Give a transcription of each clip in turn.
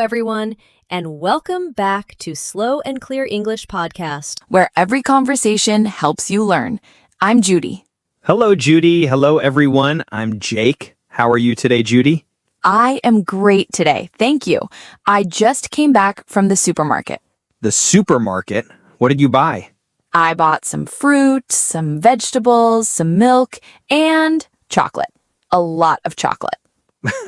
everyone, and welcome back to Slow and Clear English Podcast, where every conversation helps you learn. I'm Judy. Hello, Judy. Hello, everyone. I'm Jake. How are you today, Judy? I am great today, thank you. I just came back from the supermarket. The supermarket? What did you buy? I bought some fruit, some vegetables, some milk, and chocolate. A lot of chocolate.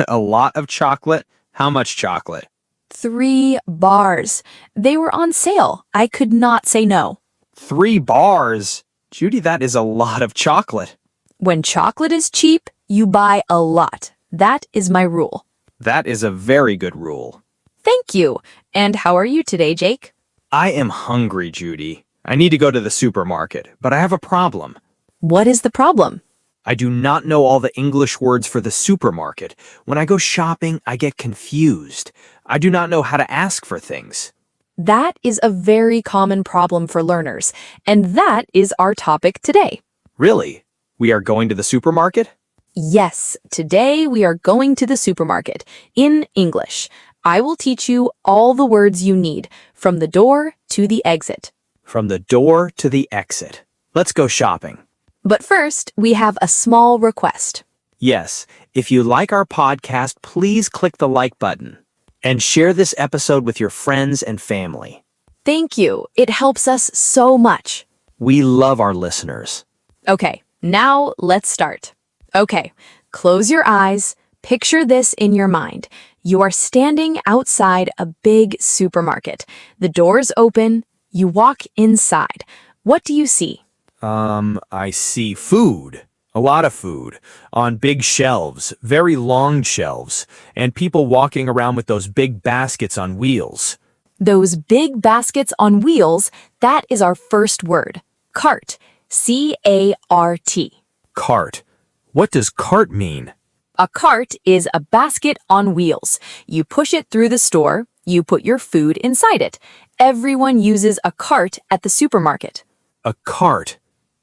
A lot of chocolate? How much chocolate? 3 bars. They were on sale. I could not say no. 3 bars? Judy, that is a lot of chocolate. When chocolate is cheap, you buy a lot. That is my rule. That is a very good rule. Thank you. And how are you today, Jake? I am hungry, Judy. I need to go to the supermarket, but I have a problem. What is the problem? I do not know all the English words for the supermarket. When I go shopping, I get confused. I do not know how to ask for things. That is a very common problem for learners, and that is our topic today. Really? We are going to the supermarket? Yes, today we are going to the supermarket in English. I will teach you all the words you need from the door to the exit. From the door to the exit. Let's go shopping. But first, we have a small request. Yes, if you like our podcast, please click the like button and share this episode with your friends and family. Thank you. It helps us so much. We love our listeners. Okay, now let's start. Okay, close your eyes. Picture this in your mind. You are standing outside a big supermarket. The doors open. You walk inside. What do you see? I see food. A lot of food. On big shelves, very long shelves, and people walking around with those big baskets on wheels. Those big baskets on wheels, that is our first word. Cart. C-A-R-T. Cart. What does cart mean? A cart is a basket on wheels. You push it through the store. You put your food inside it. Everyone uses a cart at the supermarket. A cart.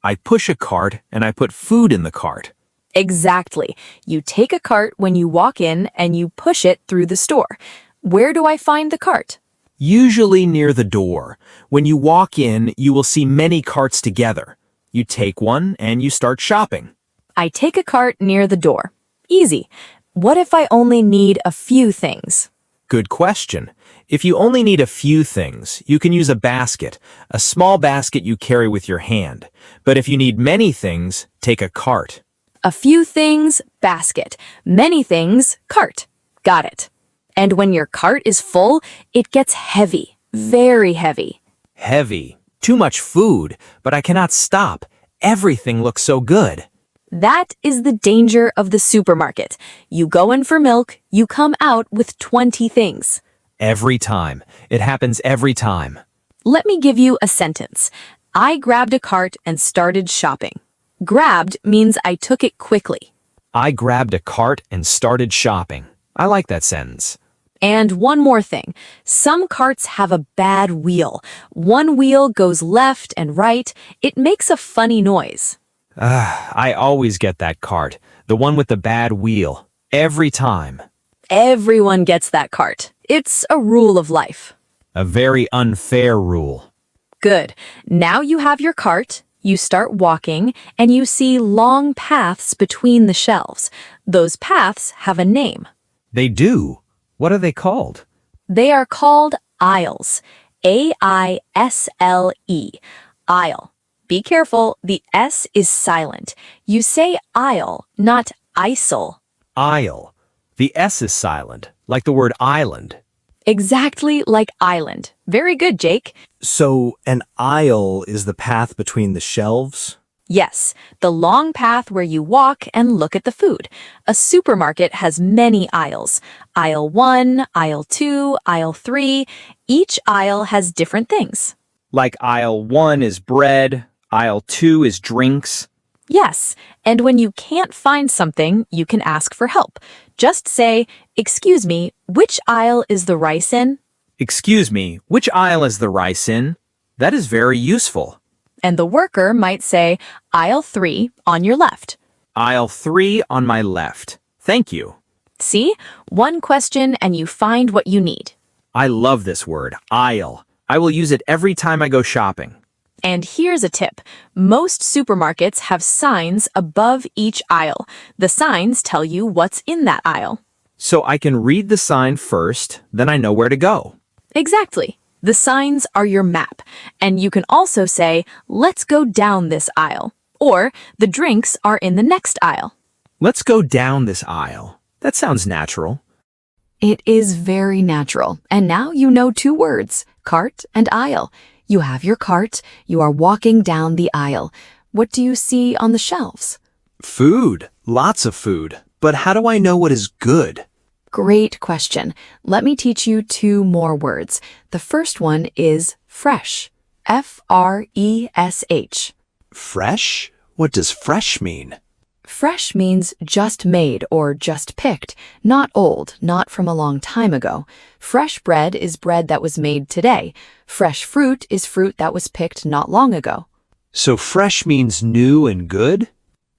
I push a cart and I put food in the cart. Exactly. You take a cart when you walk in and you push it through the store. Where do I find the cart? Usually near the door. When you walk in, you will see many carts together. You take one and you start shopping. I take a cart near the door. Easy. What if I only need a few things? Good question. If you only need a few things, you can use a basket, a small basket you carry with your hand. But if you need many things, take a cart. A few things, basket. Many things, cart. Got it. And when your cart is full, it gets heavy. Very heavy. Heavy. Too much food, but I cannot stop. Everything looks so good. That is the danger of the supermarket. You go in for milk, you come out with 20 things. Every time. It happens every time. Let me give you a sentence. I grabbed a cart and started shopping. Grabbed means I took it quickly. I grabbed a cart and started shopping. I like that sentence. And one more thing. Some carts have a bad wheel. One wheel goes left and right. It makes a funny noise. I always get that cart. The one with the bad wheel. Every time. Everyone gets that cart. It's a rule of life. A very unfair rule. Good. Now you have your cart, you start walking, and you see long paths between the shelves. Those paths have a name. They do. What are they called? They are called aisles. A-I-S-L-E. Aisle. Be careful, the S is silent. You say aisle, not isle. Aisle. The S is silent, like the word island. Exactly like island. Very good, Jake. So an aisle is the path between the shelves? Yes, the long path where you walk and look at the food. A supermarket has many aisles. Aisle 1, aisle 2, aisle 3. Each aisle has different things. Like aisle 1 is bread, aisle 2 is drinks. Yes, and when you can't find something, you can ask for help. Just say, "Excuse me, which aisle is the rice in?" Excuse me, which aisle is the rice in? That is very useful. And the worker might say, "Aisle 3 on your left." Aisle 3 on my left. Thank you. See? One question and you find what you need. I love this word, aisle. I will use it every time I go shopping. And here's a tip. Most supermarkets have signs above each aisle. The signs tell you what's in that aisle. So I can read the sign first, then I know where to go. Exactly. The signs are your map. And you can also say, let's go down this aisle. Or, the drinks are in the next aisle. Let's go down this aisle. That sounds natural. It is very natural. And now you know two words, cart and aisle. You have your cart. You are walking down the aisle. What do you see on the shelves? Food. Lots of food. But how do I know what is good? Great question. Let me teach you two more words. The first one is fresh. F-R-E-S-H. Fresh? What does fresh mean? Fresh means just made or just picked, not old, not from a long time ago. Fresh bread is bread that was made today. Fresh fruit is fruit that was picked not long ago. So fresh means new and good?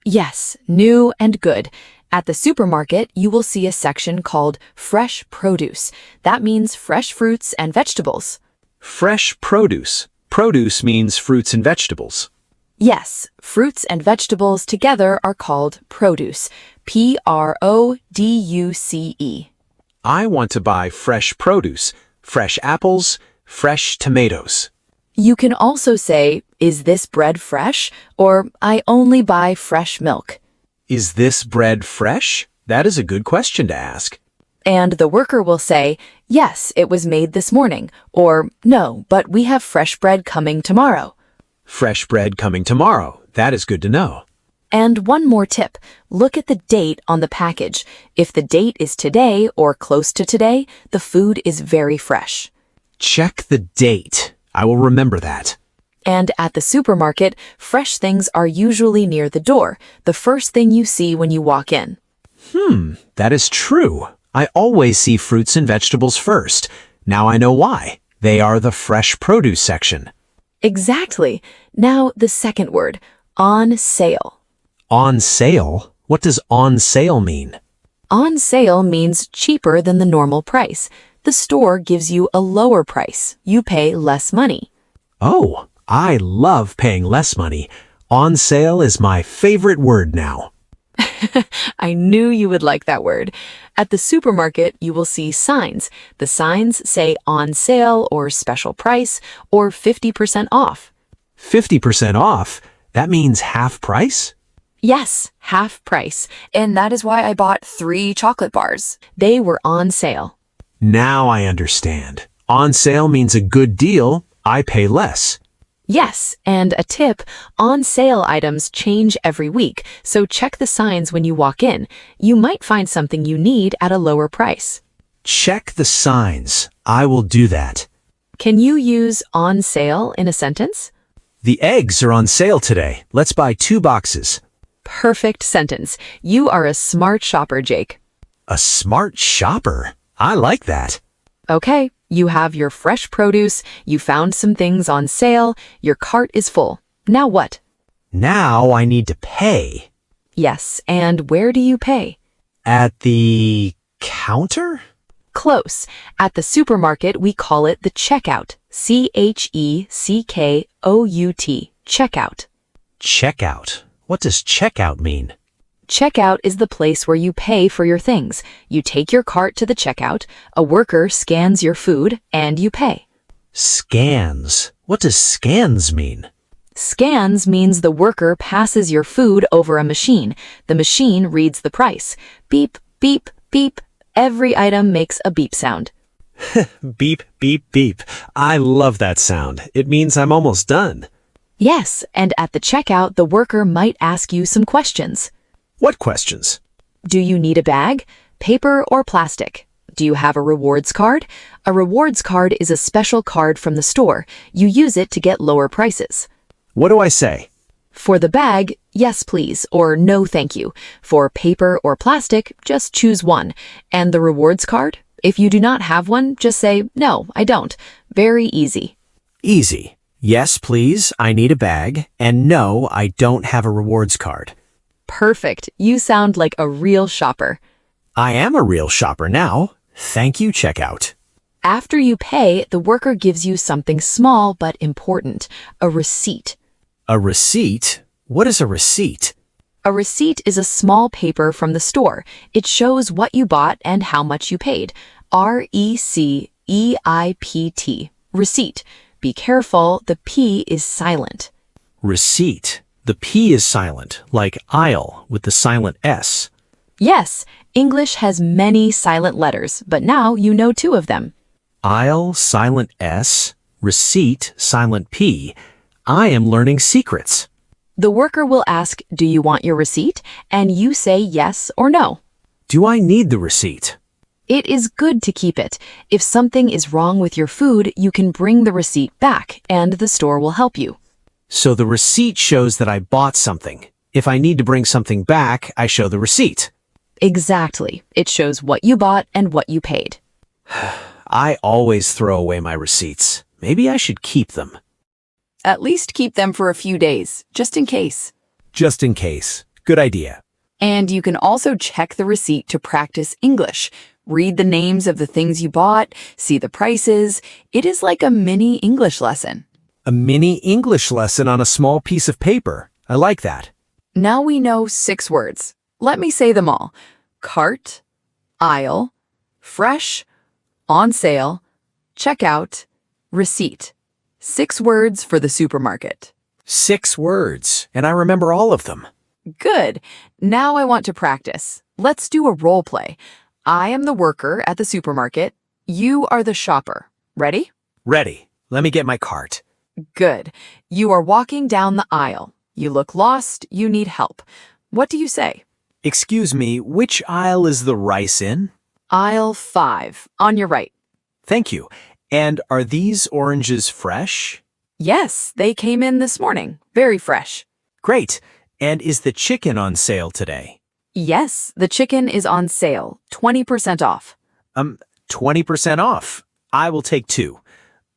Yes, new and good. At the supermarket, you will see a section called fresh produce. That means fresh fruits and vegetables. Fresh produce. Produce means fruits and vegetables. Yes, fruits and vegetables together are called produce. P-R-O-D-U-C-E. I want to buy fresh produce. Fresh apples, fresh tomatoes. You can also say, is this bread fresh? Or, I only buy fresh milk. Is this bread fresh? That is a good question to ask. And the worker will say, yes, it was made this morning. Or, no, but we have fresh bread coming tomorrow. Fresh bread coming tomorrow. That is good to know. And one more tip. Look at the date on the package. If the date is today or close to today, the food is very fresh. Check the date. I will remember that. And at the supermarket, fresh things are usually near the door, the first thing you see when you walk in. That is true. I always see fruits and vegetables first. Now I know why. They are the fresh produce section. Exactly. Now the second word, on sale. On sale? What does on sale mean? On sale means cheaper than the normal price. The store gives you a lower price. You pay less money. Oh, I love paying less money. On sale is my favorite word now. I knew you would like that word. At the supermarket, you will see signs. The signs say on sale or special price or 50% off. 50% off? That means half price? Yes, half price. And that is why I bought 3 chocolate bars. They were on sale. Now I understand. On sale means a good deal. I pay less. Yes, and a tip, on sale items change every week, so check the signs when you walk in. You might find something you need at a lower price. Check the signs. I will do that. Can you use on sale in a sentence? The eggs are on sale today. Let's buy 2 boxes. Perfect sentence. You are a smart shopper, Jake. A smart shopper? I like that. Okay, you have your fresh produce, you found some things on sale, your cart is full. Now what? Now I need to pay. Yes, and where do you pay? At the counter? Close. At the supermarket, we call it the checkout. C-H-E-C-K-O-U-T. Checkout. Checkout. What does checkout mean? Checkout is the place where you pay for your things. You take your cart to the checkout, a worker scans your food, and you pay. Scans. What does scans mean? Scans means the worker passes your food over a machine. The machine reads the price. Beep, beep, beep. Every item makes a beep sound. Beep, beep, beep. I love that sound. It means I'm almost done. Yes, and at the checkout, the worker might ask you some questions. What questions? Do you need a bag? Paper or plastic? Do you have a rewards card? A rewards card is a special card from the store. You use it to get lower prices. What do I say? For the bag, yes please, or no thank you. For paper or plastic, just choose one. And the rewards card? If you do not have one, just say, no, I don't. Very easy. Easy. Yes, please, I need a bag. And no, I don't have a rewards card. Perfect. You sound like a real shopper. I am a real shopper now. Thank you, checkout. After you pay, the worker gives you something small but important, a receipt. A receipt? What is a receipt? A receipt is a small paper from the store. It shows what you bought and how much you paid. RECEIPT. Receipt. Be careful, the P is silent. Receipt. The P is silent, like aisle with the silent S. Yes, English has many silent letters, but now you know 2 of them. Aisle, silent S. Receipt, silent P. I am learning secrets. The worker will ask, "Do you want your receipt?" And you say yes or no. Do I need the receipt? It is good to keep it. If something is wrong with your food, you can bring the receipt back, and the store will help you. So the receipt shows that I bought something. If I need to bring something back, I show the receipt. Exactly. It shows what you bought and what you paid. I always throw away my receipts. Maybe I should keep them. At least keep them for a few days, just in case. Just in case. Good idea. And you can also check the receipt to practice English. Read the names of the things you bought, see the prices. It is like a mini English lesson. A mini English lesson on a small piece of paper. I like that. Now we know 6 words. Let me say them all. Cart, aisle, fresh, on sale, checkout, receipt. 6 words for the supermarket. 6 words, and I remember all of them. Good. Now I want to practice. Let's do a role play. I am the worker at the supermarket. You are the shopper. Ready? Ready. Let me get my cart. Good. You are walking down the aisle. You look lost. You need help. What do you say? Excuse me, which aisle is the rice in? Aisle 5, on your right. Thank you. And are these oranges fresh? Yes, they came in this morning. Very fresh. Great. And is the chicken on sale today? Yes, the chicken is on sale. 20% off. 20% off. I will take 2.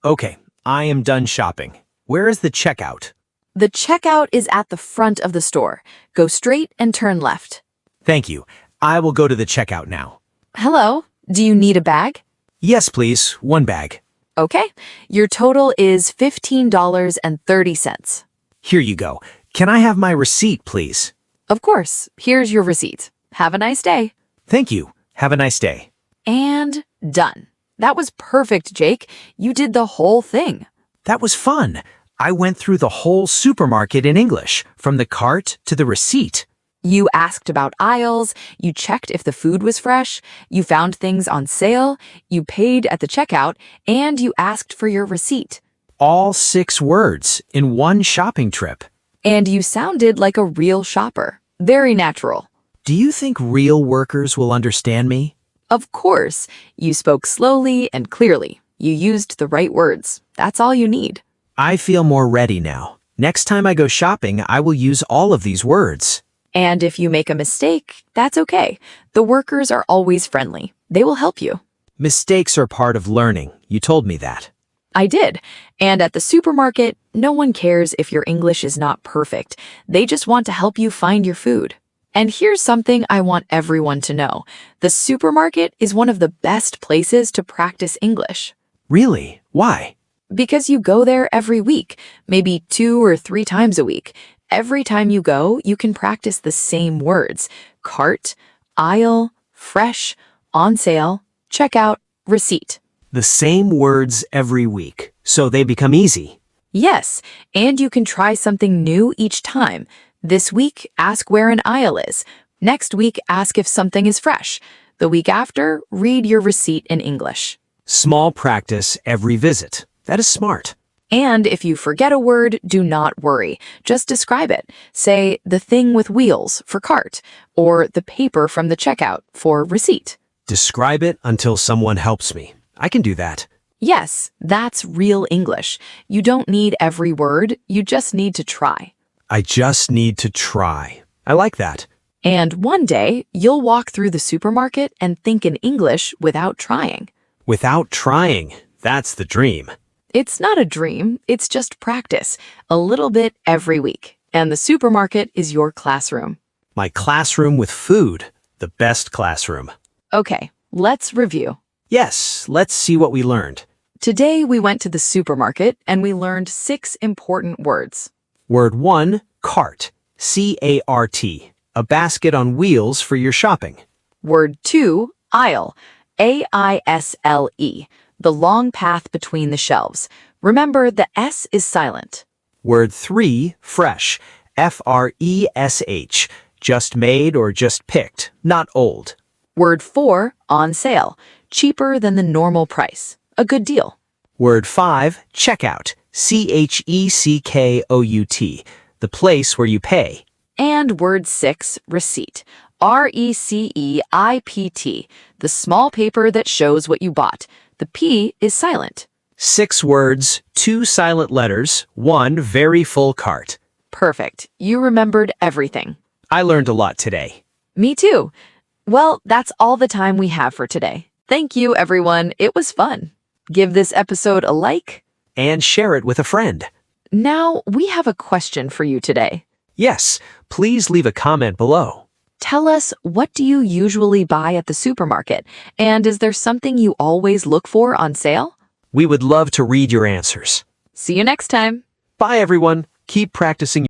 Okay, I am done shopping. Where is the checkout? The checkout is at the front of the store. Go straight and turn left. Thank you. I will go to the checkout now. Hello, do you need a bag? Yes, please. 1 bag. Okay, your total is $15.30. Here you go. Can I have my receipt, please? Of course, here's your receipt. Have a nice day. Thank you. Have a nice day. And done. That was perfect, Jake. You did the whole thing. That was fun. I went through the whole supermarket in English, from the cart to the receipt. You asked about aisles, you checked if the food was fresh, you found things on sale, you paid at the checkout, and you asked for your receipt. All 6 words in one shopping trip. And you sounded like a real shopper. Very natural. Do you think real workers will understand me? Of course, you spoke slowly and clearly. You used the right words. That's all you need. I feel more ready now. Next time I go shopping, I will use all of these words. And if you make a mistake, that's okay. The workers are always friendly. They will help you. Mistakes are part of learning. You told me that. I did. And at the supermarket, no one cares if your English is not perfect. They just want to help you find your food. And here's something I want everyone to know. The supermarket is one of the best places to practice English. Really? Why? Because you go there every week, maybe 2 or 3 times a week. Every time you go, you can practice the same words. Cart, aisle, fresh, on sale, checkout, receipt. The same words every week, so they become easy. Yes, and you can try something new each time. This week, ask where an aisle is. Next week, ask if something is fresh. The week after, read your receipt in English. Small practice every visit. That is smart. And if you forget a word, do not worry. Just describe it. Say, the thing with wheels for cart, or the paper from the checkout for receipt. Describe it until someone helps me. I can do that. Yes, that's real English. You don't need every word, you just need to try. I just need to try. I like that. And one day, you'll walk through the supermarket and think in English without trying. Without trying. That's the dream. It's not a dream, it's just practice. A little bit every week. And the supermarket is your classroom. My classroom with food. The best classroom. Okay, let's review. Yes, let's see what we learned. Today we went to the supermarket and we learned 6 important words. Word 1, cart. C-A-R-T. A basket on wheels for your shopping. Word 2, aisle. A-I-S-L-E. The long path between the shelves. Remember, the S is silent. Word 3, fresh. F-R-E-S-H. Just made or just picked, not old. Word 4, on sale. Cheaper than the normal price. A good deal. Word 5, checkout. C-H-E-C-K-O-U-T. The place where you pay. And word 6, receipt. R-E-C-E-I-P-T. The small paper that shows what you bought. The P is silent. 6 words, 2 silent letters, 1 very full cart. Perfect. You remembered everything. I learned a lot today. Me too. Well, that's all the time we have for today. Thank you, everyone. It was fun. Give this episode a like. And share it with a friend. Now, we have a question for you today. Yes, please leave a comment below. Tell us, what do you usually buy at the supermarket? And is there something you always look for on sale? We would love to read your answers. See you next time. Bye, everyone. Keep practicing.